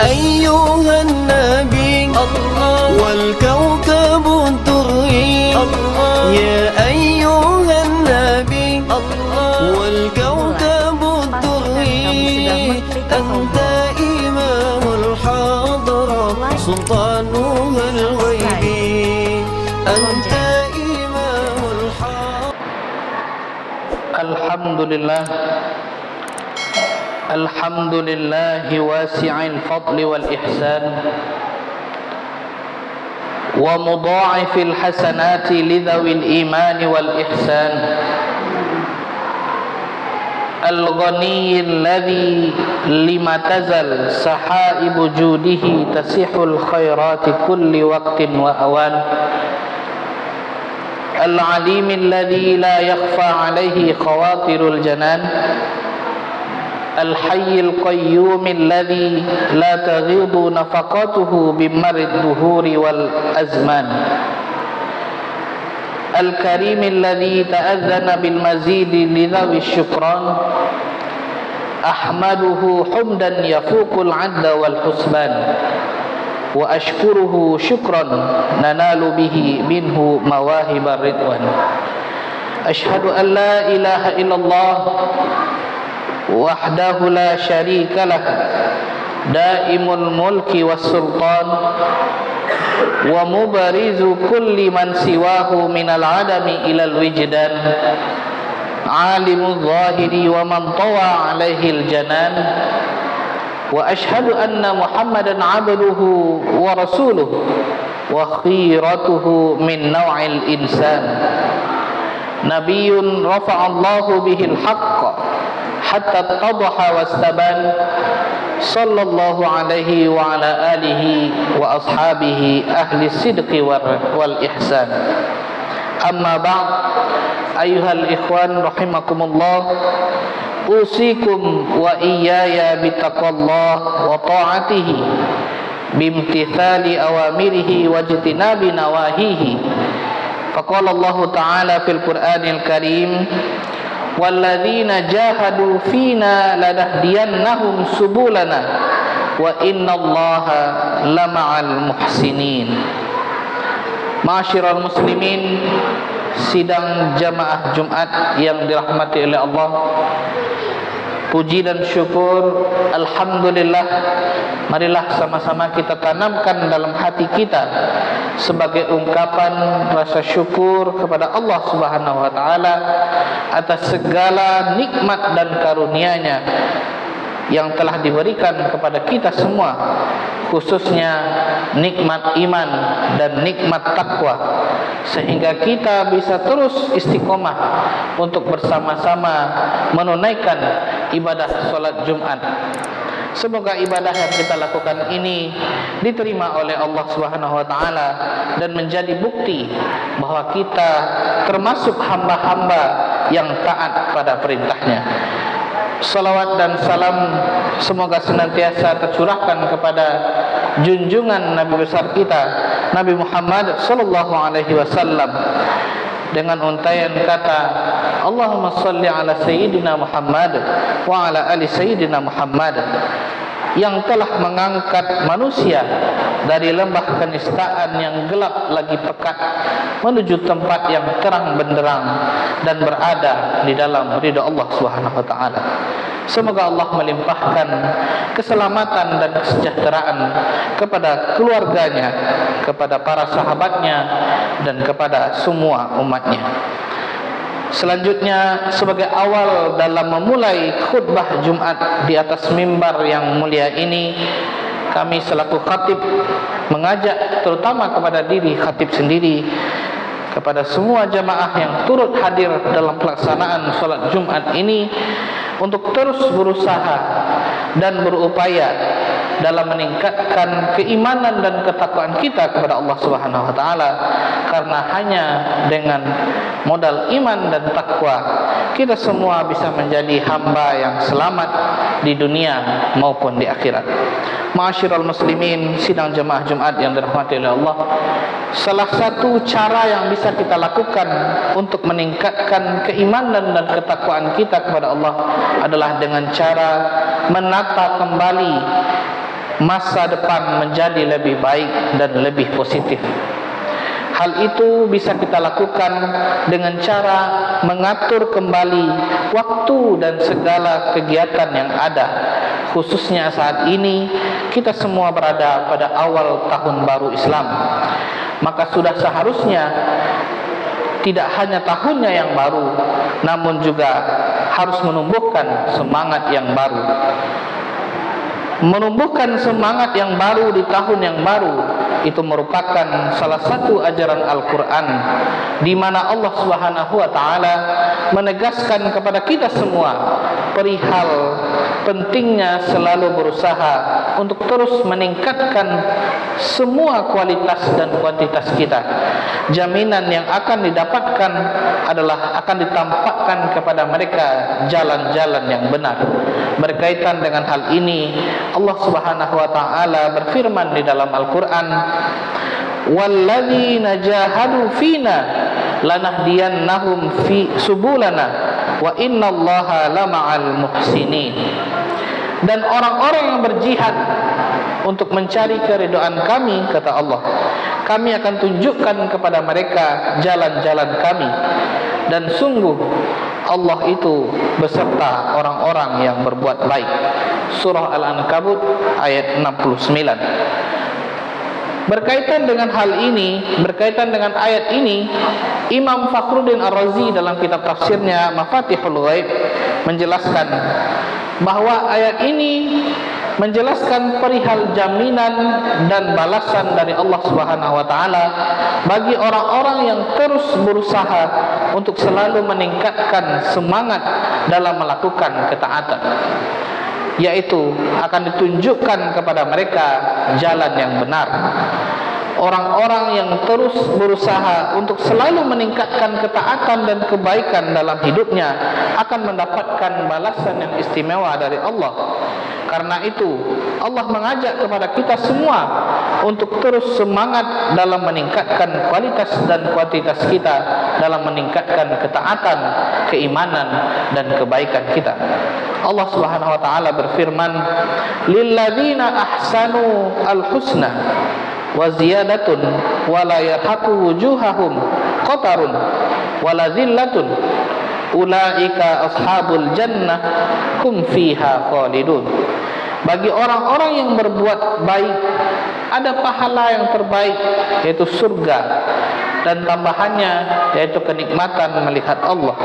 أيها النبي والكوكب الدري يا أيها النبي والكوكب الدري أنت إمام الحضرة سلطانها الغيبي أنت إمام الحضرة. الحمد لله واسع الفضل والإحسان ومضاعف الحسنات لذوي الإيمان والإحسان الغني الذي لما تزل سحائب جوده تسيح الخيرات كل وقت وأوان العليم الذي لا يخفى عليه خواطر الجنان الحي القيوم الذي لا تغيض نفقاته بمر الدهور والأزمان الكريم الذي تأذن بالمزيد لذوي الشكران أحمده حمدا يفوق العد والحسبان وأشكره شكرا ننال به منه مواهب الرضوان أشهد أن لا إله إلا الله وحده لا شريك له دائم الملك والسلطان ومبرز كل من سواه من العدم إلى الوجدان عالم الظاهر ومن طوى عليه الجنان وأشهد أن محمدا عبده ورسوله وخيرته من نوع الإنسان نبي رفع الله به الحق حتى اتضح واستبان صلى الله عليه وعلى آله وأصحابه أهل الصدق والإحسان أما بعد أيها الإخوان رحمكم الله أوصيكم وإياي بتقوى الله وطاعته بامتثال أوامره واجتناب نواهيه فقال الله تعالى في القرآن الكريم والذين جاهدوا فينا لنهدينهم سبلنا وإن الله لمع المحسنين. Ma'asyiral muslimin, sidang jamaah Jumat yang dirahmati oleh Allah, puji dan syukur alhamdulillah marilah sama-sama kita tanamkan dalam hati kita sebagai ungkapan rasa syukur kepada Allah Subhanahu wa taala atas segala nikmat dan karunia-Nya yang telah diberikan kepada kita semua, khususnya nikmat iman dan nikmat takwa, sehingga kita bisa terus istiqomah untuk bersama-sama menunaikan ibadah salat Jumat. Semoga ibadah yang kita lakukan ini diterima oleh Allah Subhanahu wa taala dan menjadi bukti bahwa kita termasuk hamba-hamba yang taat pada perintahnya. Salawat dan salam semoga senantiasa tercurahkan kepada junjungan Nabi besar kita Nabi Muhammad sallallahu alaihi wasallam dengan untaian kata Allahumma salli ala sayyidina Muhammad wa ala ali sayyidina Muhammad, yang telah mengangkat manusia dari lembah kenistaan yang gelap lagi pekat menuju tempat yang terang benderang dan berada di dalam ridha Allah Subhanahu wa taala. Semoga Allah melimpahkan keselamatan dan kesejahteraan kepada keluarganya, kepada para sahabatnya, dan kepada semua umatnya. Selanjutnya, sebagai awal dalam memulai khutbah Jumat di atas mimbar yang mulia ini, kami selaku khatib mengajak terutama kepada diri khatib sendiri, kepada semua jamaah yang turut hadir dalam pelaksanaan salat Jumat ini untuk terus berusaha dan berupaya dalam meningkatkan keimanan dan ketakwaan kita kepada Allah Subhanahu wa taala, karena hanya dengan modal iman dan takwa kita semua bisa menjadi hamba yang selamat di dunia maupun di akhirat. Ma'asyiral muslimin, sidang jemaah Jumat yang dirahmati oleh Allah, salah satu cara yang bisa kita lakukan untuk meningkatkan keimanan dan ketakwaan kita kepada Allah adalah dengan cara menata kembali masa depan menjadi lebih baik dan lebih positif. Hal itu bisa kita lakukan dengan cara mengatur kembali waktu dan segala kegiatan yang ada. Khususnya saat ini kita semua berada pada awal tahun baru Islam. Maka sudah seharusnya tidak hanya tahunnya yang baru, namun juga harus menumbuhkan semangat yang baru. Menumbuhkan semangat yang baru di tahun yang baru itu merupakan salah satu ajaran Al-Quran, di mana Allah Subhanahu wa Ta'ala menegaskan kepada kita semua perihal pentingnya selalu berusaha untuk terus meningkatkan semua kualitas dan kuantitas kita. Jaminan yang akan didapatkan adalah akan ditampakkan kepada mereka jalan-jalan yang benar. Berkaitan dengan hal ini, Allah Subhanahu wa Ta'ala berfirman di dalam Al-Quran, "Walladzina jahadu fina lanahdiyannahum fi subulana wa innallaha lama'al muhsinin." Dan orang-orang yang berjihad untuk mencari keridhaan kami, kata Allah, kami akan tunjukkan kepada mereka jalan-jalan kami, dan sungguh Allah itu beserta orang-orang yang berbuat baik. Surah Al-Ankabut ayat 69. Berkaitan dengan hal ini, berkaitan dengan ayat ini, Imam Fakhruddin Ar-Razi dalam kitab tafsirnya Mafatihul Ghaib menjelaskan bahwa ayat ini menjelaskan perihal jaminan dan balasan dari Allah Subhanahu wa Ta'ala bagi orang-orang yang terus berusaha untuk selalu meningkatkan semangat dalam melakukan ketaatan, yaitu akan ditunjukkan kepada mereka jalan yang benar. Orang-orang yang terus berusaha untuk selalu meningkatkan ketaatan dan kebaikan dalam hidupnya akan mendapatkan balasan yang istimewa dari Allah. Karena itu Allah mengajak kepada kita semua untuk terus semangat dalam meningkatkan kualitas dan kuantitas kita, dalam meningkatkan ketaatan, keimanan dan kebaikan kita. Allah Subhanahu wa Ta'ala berfirman, "Lilladzina ahsanu al-husna wa ziyadatun wa la yarhaqu wujuhahum qatarun wa la dhillatun ulaika ashabul jannah hum fiha khalidun." Bagi orang-orang yang berbuat baik ada pahala yang terbaik, yaitu surga, dan tambahannya yaitu kenikmatan melihat Allah,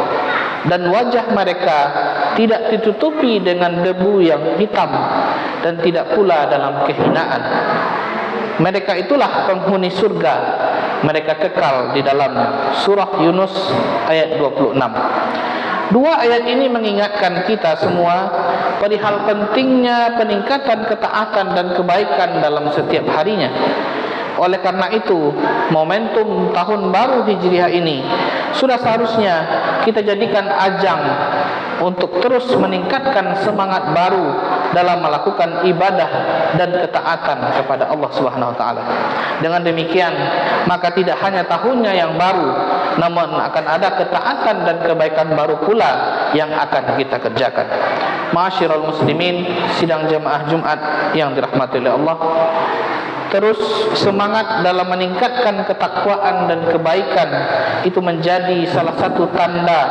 dan wajah mereka tidak ditutupi dengan debu yang hitam dan tidak pula dalam kehinaan. Mereka itulah penghuni surga, mereka kekal di dalamnya. Surah Yunus ayat 26. Dua ayat ini mengingatkan kita semua perihal pentingnya peningkatan ketaatan dan kebaikan dalam setiap harinya. Oleh karena itu, momentum tahun baru Hijriah ini sudah seharusnya kita jadikan ajang untuk terus meningkatkan semangat baru dalam melakukan ibadah dan ketaatan kepada Allah Subhanahu wa Ta'ala. Dengan demikian, maka tidak hanya tahunnya yang baru, namun akan ada ketaatan dan kebaikan baru pula yang akan kita kerjakan. Ma'asyiral muslimin, sidang jamaah Jumat yang dirahmati oleh Allah, terus semangat dalam meningkatkan ketakwaan dan kebaikan itu menjadi salah satu tanda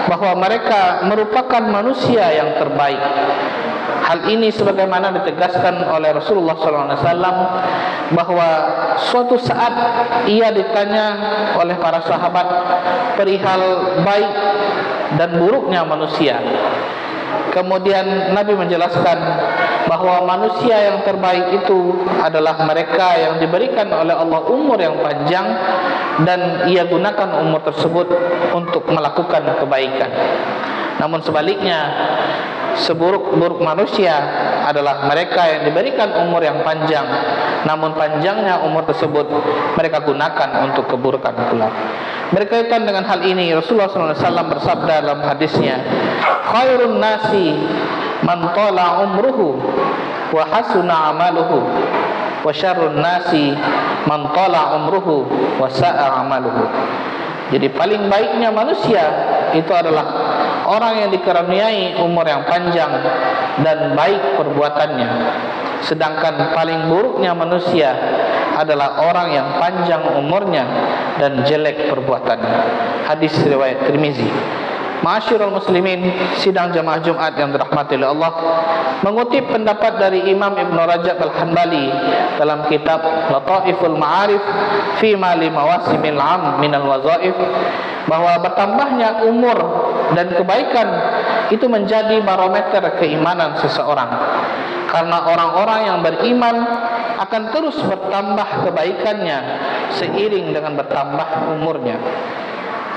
bahwa mereka merupakan manusia yang terbaik. Hal ini sebagaimana ditegaskan oleh Rasulullah SAW bahwa suatu saat ia ditanya oleh para sahabat perihal baik dan buruknya manusia. Kemudian Nabi menjelaskan bahwa manusia yang terbaik itu adalah mereka yang diberikan oleh Allah umur yang panjang dan ia gunakan umur tersebut untuk melakukan kebaikan. Namun sebaliknya, seburuk-buruk manusia adalah mereka yang diberikan umur yang panjang, namun panjangnya umur tersebut mereka gunakan untuk keburukan pula. Berkaitan dengan hal ini, Rasulullah SAW bersabda dalam hadisnya, "Khairun nasi man tala umruhu wa hasuna amaluhu, wa syarrun nasi man tala umruhu wa sa'a amaluhu." Jadi paling baiknya manusia itu adalah orang yang dikaruniai umur yang panjang dan baik perbuatannya. sedangkan paling buruknya manusia adalah orang yang panjang umurnya dan jelek perbuatannya. Hadis riwayat Tirmizi. Ma'asyiral muslimin, sidang jamaah Jumat yang dirahmati oleh Allah, mengutip pendapat dari Imam Ibn Rajab Al-Hanbali dalam kitab Lataiful Ma'arif fi ma li mawasimil 'am minal wazaif, bahwa bertambahnya umur dan kebaikan itu menjadi barometer keimanan seseorang. Karena orang-orang yang beriman akan terus bertambah kebaikannya seiring dengan bertambah umurnya.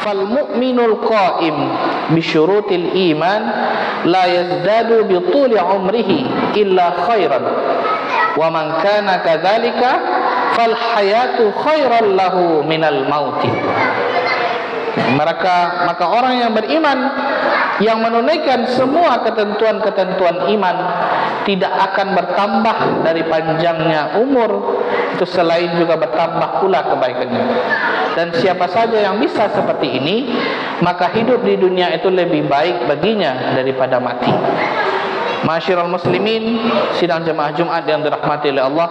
Fal mu'minul qa'im bi syurutil iman la yazdadu bi tuli umrihi illa khairan, wa man kana kadzalika fal hayatu khairan lahu minal mauti. Maka orang yang beriman yang menunaikan semua ketentuan-ketentuan iman tidak akan bertambah dari panjangnya umur, itu selain juga bertambah pula kebaikannya. Dan siapa saja yang bisa seperti ini, maka hidup di dunia itu lebih baik baginya daripada mati. Ma'asyiral muslimin, sidang jemaah Jumat yang dirahmati oleh Allah,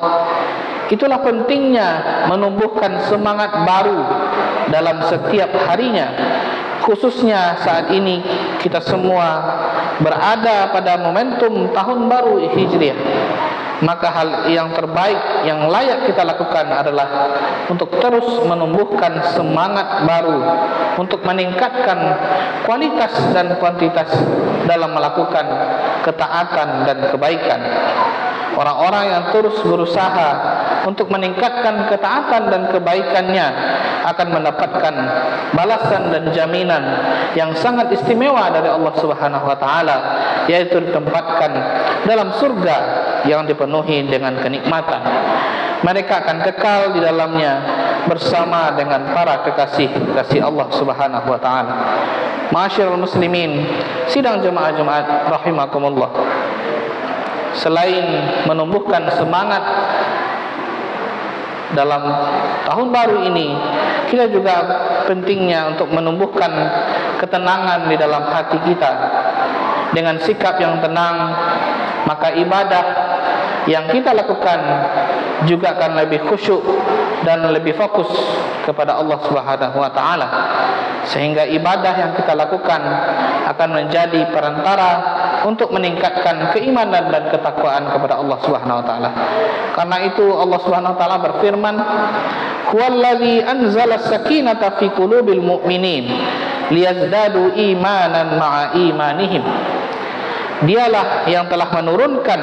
itulah pentingnya menumbuhkan semangat baru dalam setiap harinya, khususnya saat ini kita semua berada pada momentum tahun baru Hijriah. Maka hal yang terbaik yang layak kita lakukan adalah untuk terus menumbuhkan semangat baru untuk meningkatkan kualitas dan kuantitas dalam melakukan ketaatan dan kebaikan. Orang-orang yang terus berusaha untuk meningkatkan ketaatan dan kebaikannya akan mendapatkan balasan dan jaminan yang sangat istimewa dari Allah Subhanahu wa taala, yaitu ditempatkan dalam surga yang dipenuhi dengan kenikmatan. Mereka akan kekal di dalamnya bersama dengan para kekasih-kekasih Allah Subhanahu wa taala. Ma'asyiral muslimin, sidang jemaah Jumat rahimakumullah, selain menumbuhkan semangat dalam tahun baru ini, kita juga pentingnya untuk menumbuhkan ketenangan di dalam hati kita. Dengan sikap yang tenang, maka ibadah yang kita lakukan juga akan lebih khusyuk dan lebih fokus kepada Allah Subhanahu wa taala, sehingga ibadah yang kita lakukan akan menjadi perantara untuk meningkatkan keimanan dan ketakwaan kepada Allah Subhanahu wa taala. Karena itu Allah Subhanahu wa taala berfirman, "Huwallazi anzala as-sakinata fi qulubil mu'minin liyazdadu imanan ma'a imanihim." Dialah yang telah menurunkan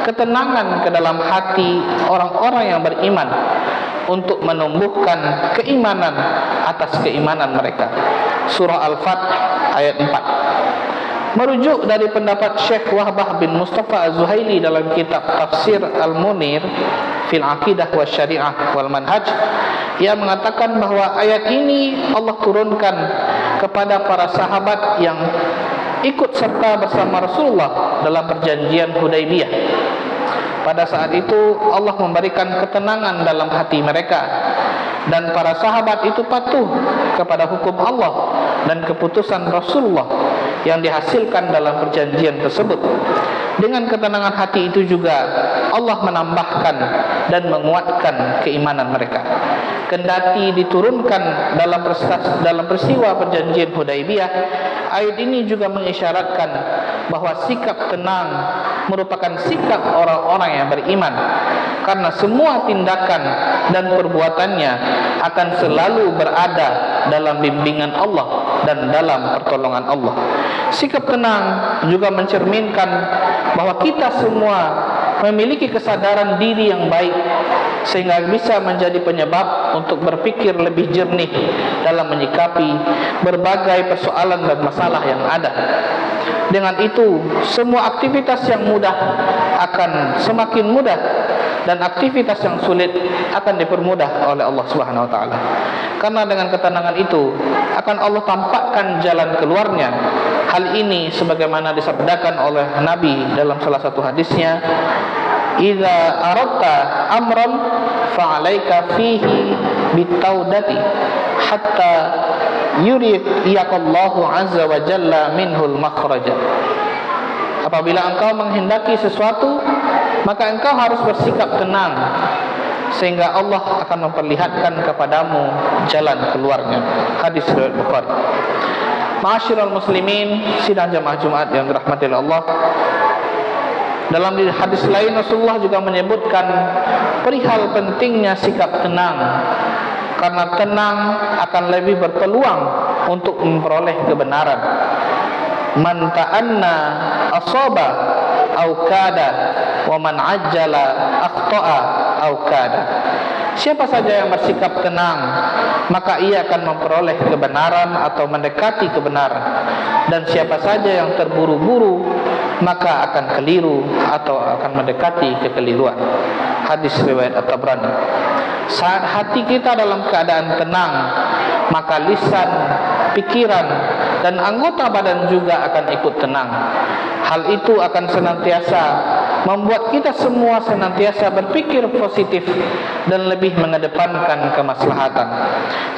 ketenangan ke dalam hati orang-orang yang beriman untuk menumbuhkan keimanan atas keimanan mereka. Surah Al-Fath ayat 4. Merujuk dari pendapat Syekh Wahbah bin Mustafa Az-Zuhaili dalam kitab Tafsir Al-Munir fil Aqidah wa Syariah wal Manhaj, ia mengatakan bahwa ayat ini Allah turunkan kepada para sahabat yang ikut serta bersama Rasulullah dalam perjanjian Hudaybiyah. Pada saat itu Allah memberikan ketenangan dalam hati mereka, dan para sahabat itu patuh kepada hukum Allah dan keputusan Rasulullah yang dihasilkan dalam perjanjian tersebut. Dengan ketenangan hati itu juga Allah menambahkan dan menguatkan keimanan mereka. Kendati diturunkan dalam peristiwa perjanjian Hudaybiyah, ayat ini juga mengisyaratkan bahwa sikap tenang merupakan sikap orang-orang yang beriman, karena semua tindakan dan perbuatannya akan selalu berada dalam bimbingan Allah dan dalam pertolongan Allah. Sikap tenang juga mencerminkan bahwa kita semua memiliki kesadaran diri yang baik, sehingga bisa menjadi penyebab untuk berpikir lebih jernih dalam menyikapi berbagai persoalan dan masalah yang ada. Dengan itu, semua aktivitas yang mudah akan semakin mudah, dan aktivitas yang sulit akan dipermudah oleh Allah Subhanahu wa taala. Karena dengan ketenangan itu akan Allah tampakkan jalan keluarnya. Hal ini sebagaimana disabdakan oleh Nabi dalam salah satu hadisnya, "Idza aradta amran fa'alaika fihi bitaudati hatta yuriyakallahu azza wa jalla minhul makhraja." Apabila engkau menghendaki sesuatu, maka engkau harus bersikap tenang, sehingga Allah akan memperlihatkan kepadamu jalan keluarnya. Hadis riwayat Bukhari. Ma'asyiral muslimin, sidang jamaah Jumat yang dirahmati oleh Allah, dalam hadis lain Rasulullah juga menyebutkan perihal pentingnya sikap tenang, karena tenang akan lebih berpeluang untuk memperoleh kebenaran. Man ta'anna asaba au kada wa man ajjala akhta'a au kada. Siapa saja yang bersikap tenang, maka ia akan memperoleh kebenaran atau mendekati kebenaran. Dan siapa saja yang terburu-buru, maka akan keliru atau akan mendekati kekeliruan. Hadis riwayat At-Tabrani. Saat hati kita dalam keadaan tenang, maka lisan, pikiran, dan anggota badan juga akan ikut tenang. Hal itu akan senantiasa membuat kita semua senantiasa berpikir positif dan lebih mengedepankan kemaslahatan,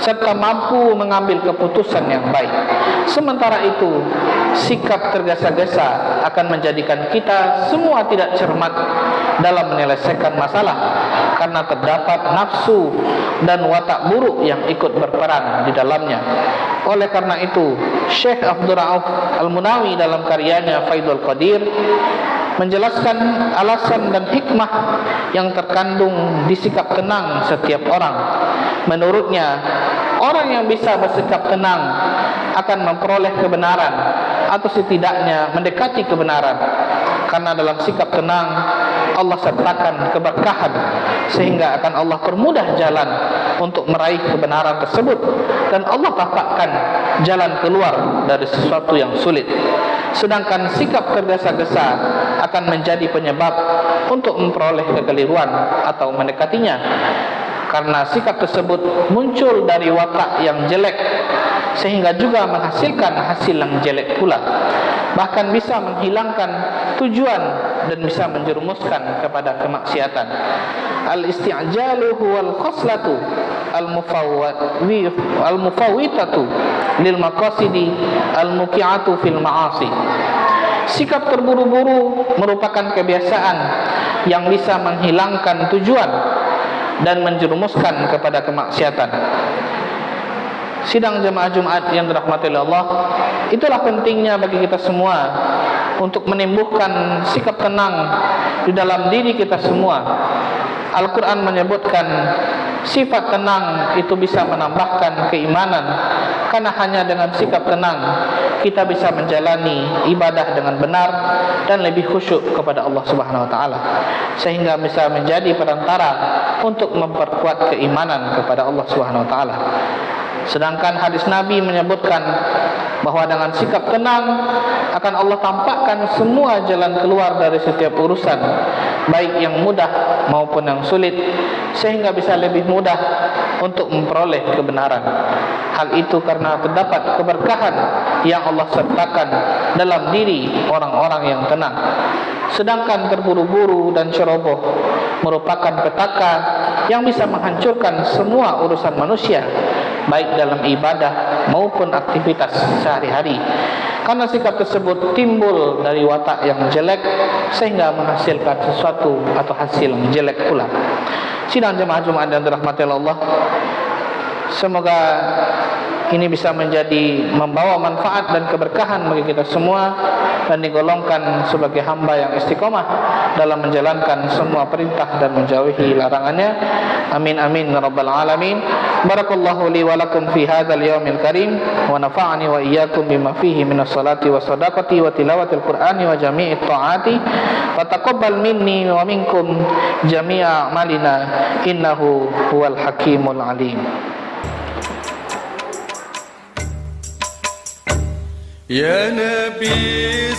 serta mampu mengambil keputusan yang baik. Sementara itu, sikap tergesa-gesa akan menjadikan kita semua tidak cermat dalam menyelesaikan masalah, karena terdapat nafsu dan watak buruk yang ikut berperan di dalamnya. Oleh karena itu, Syekh Abdul Rauf Al-Munawi dalam karyanya Faidul Qadir menjelaskan alasan dan hikmah yang terkandung di sikap tenang setiap orang. Menurutnya, orang yang bisa bersikap tenang akan memperoleh kebenaran atau setidaknya mendekati kebenaran, karena dalam sikap tenang Allah sertakan keberkahan, sehingga akan Allah permudah jalan untuk meraih kebenaran tersebut, dan Allah tampakkan jalan keluar dari sesuatu yang sulit. Sedangkan sikap tergesa-gesa akan menjadi penyebab untuk memperoleh kekeliruan atau mendekatinya, karena sikap tersebut muncul dari watak yang jelek, sehingga juga menghasilkan hasil yang jelek pula, bahkan bisa menghilangkan tujuan dan bisa menjerumuskan kepada kemaksiatan. Al-isti'jalu huwal khoslatu al-mufawwitatu lil maqasidi al-muqi'atu fil ma'asi. Sikap terburu-buru merupakan kebiasaan yang bisa menghilangkan tujuan dan menjerumuskan kepada kemaksiatan. Sidang jemaah Jumat yang dirahmati Allah, itulah pentingnya bagi kita semua untuk menumbuhkan sikap tenang di dalam diri kita semua. Al-Quran menyebutkan sifat tenang itu bisa menambahkan keimanan, karena hanya dengan sikap tenang kita bisa menjalani ibadah dengan benar dan lebih khusyuk kepada Allah Subhanahu wa taala, sehingga bisa menjadi perantara untuk memperkuat keimanan kepada Allah Subhanahu wa taala. Sedangkan hadis Nabi menyebutkan bahwa dengan sikap tenang akan Allah tampakkan semua jalan keluar dari setiap urusan, baik yang mudah maupun yang sulit, sehingga bisa lebih mudah untuk memperoleh kebenaran. Hal itu karena terdapat keberkahan yang Allah sertakan dalam diri orang-orang yang tenang. Sedangkan terburu-buru dan ceroboh merupakan petaka yang bisa menghancurkan semua urusan manusia, baik dalam ibadah maupun aktivitas sehari-hari, karena sikap tersebut timbul dari watak yang jelek, sehingga menghasilkan sesuatu atau hasil yang jelek pula. Sidang jemaah Jumat yang dirahmati Allah, semoga ini bisa menjadi membawa manfaat dan keberkahan bagi kita semua, dan digolongkan sebagai hamba yang istiqomah dalam menjalankan semua perintah dan menjauhi larangannya. Amin amin ya rabbal alamin. Barakallahu li wa lakum fi hadzal yaumil karim, wa nafa'ani wa iyyakum bima fihi minas salati was sadaqati wa tilawatil qur'ani wa jami'it ta'ati, wa taqabbal minni wa minkum jami'a a'malina innahu huwal hakimul alim. يا نبي